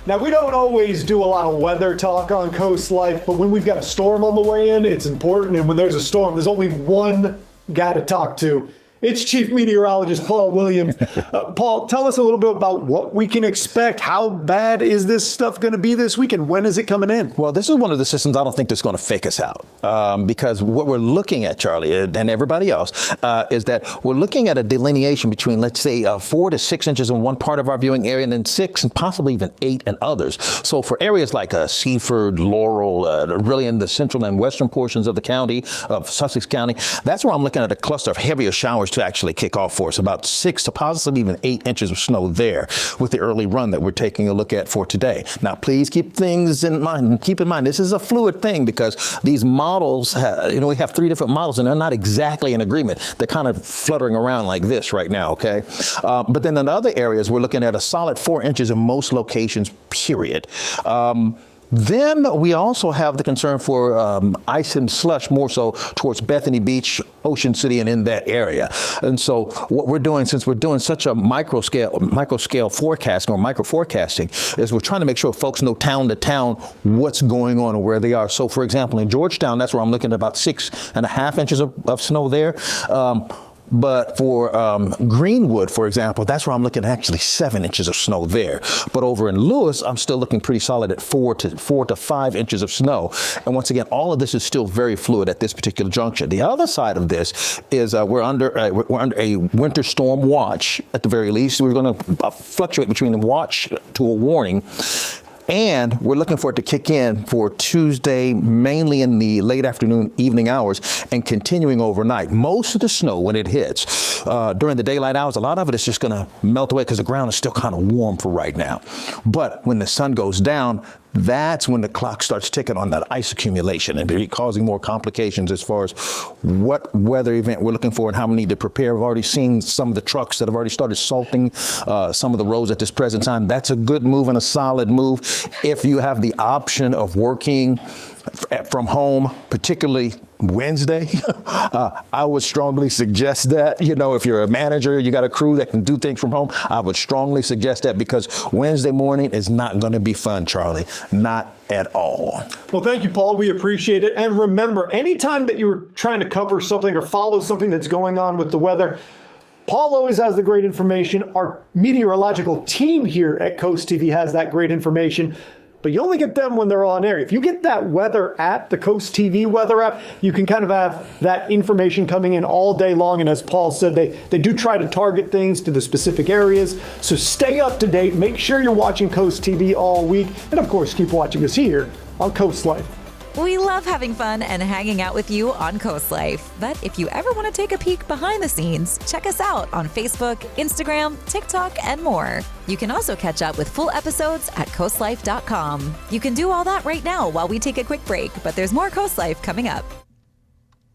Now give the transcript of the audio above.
Now, we don't always do a lot of weather talk on CoastLife, but when we've got a storm on the way in, it's important. And when there's a storm, there's only one guy to talk to. It's Chief Meteorologist Paul Williams. Paul, tell us a little bit about what we can expect. How bad is this stuff going to be this week, and when is it coming in? Well, this is one of the systems I don't think that's going to fake us out, because what we're looking at, Charlie, and everybody else, is that we're looking at a delineation between, let's say, 4 to 6 inches in one part of our viewing area, and then 6 and possibly even 8 in others. So for areas like Seaford, Laurel, really in the central and western portions of the county, of Sussex County, that's where I'm looking at a cluster of heavier showers to actually kick off for us, about 6 to possibly even 8 inches of snow there with the early run that we're taking a look at for today. Now, please keep things in mind. Keep in mind, this is a fluid thing because these models, we have 3 different models and they're not exactly in agreement. They're kind of fluttering around like this right now, okay? But then in other areas, we're looking at a solid 4 inches in most locations, period. Then we also have the concern for ice and slush, more so towards Bethany Beach, Ocean City, and in that area. And so what we're doing, since we're doing such a micro scale forecasting or micro forecasting, is we're trying to make sure folks know town to town what's going on and where they are. So for example, in Georgetown, that's where I'm looking at about 6.5 inches of snow there. But for Greenwood, for example, that's where I'm looking at actually 7 inches of snow there. But over in Lewis, I'm still looking pretty solid at 4 to 5 inches of snow. And once again, all of this is still very fluid at this particular juncture. The other side of this is we're under a winter storm watch at the very least. We're going to fluctuate between a watch to a warning. And we're looking for it to kick in for Tuesday, mainly in the late afternoon, evening hours, and continuing overnight. Most of the snow, when it hits during the daylight hours, a lot of it is just going to melt away because the ground is still kind of warm for right now. But when the sun goes down, that's when the clock starts ticking on that ice accumulation and be causing more complications as far as what weather event we're looking for and how we need to prepare. We've already seen some of the trucks that have already started salting some of the roads at this present time. That's a good move and a solid move. If you have the option of working from home, particularly Wednesday, I would strongly suggest that. If you're a manager, you got a crew that can do things from home, I would strongly suggest that because Wednesday morning is not going to be fun, Charlie. Not at all. Well, thank you, Paul. We appreciate it. And remember, anytime that you're trying to cover something or follow something that's going on with the weather, Paul always has the great information. Our meteorological team here at Coast TV has that great information. But you only get them when they're on air. If you get that weather app, the Coast TV weather app, you can kind of have that information coming in all day long. And as Paul said, they do try to target things to the specific areas. So stay up to date. Make sure you're watching Coast TV all week. And of course, keep watching us here on CoastLife. We love having fun and hanging out with you on CoastLife. But if you ever want to take a peek behind the scenes, check us out on Facebook, Instagram, TikTok, and more. You can also catch up with full episodes at coastlife.com. You can do all that right now while we take a quick break, but there's more CoastLife coming up.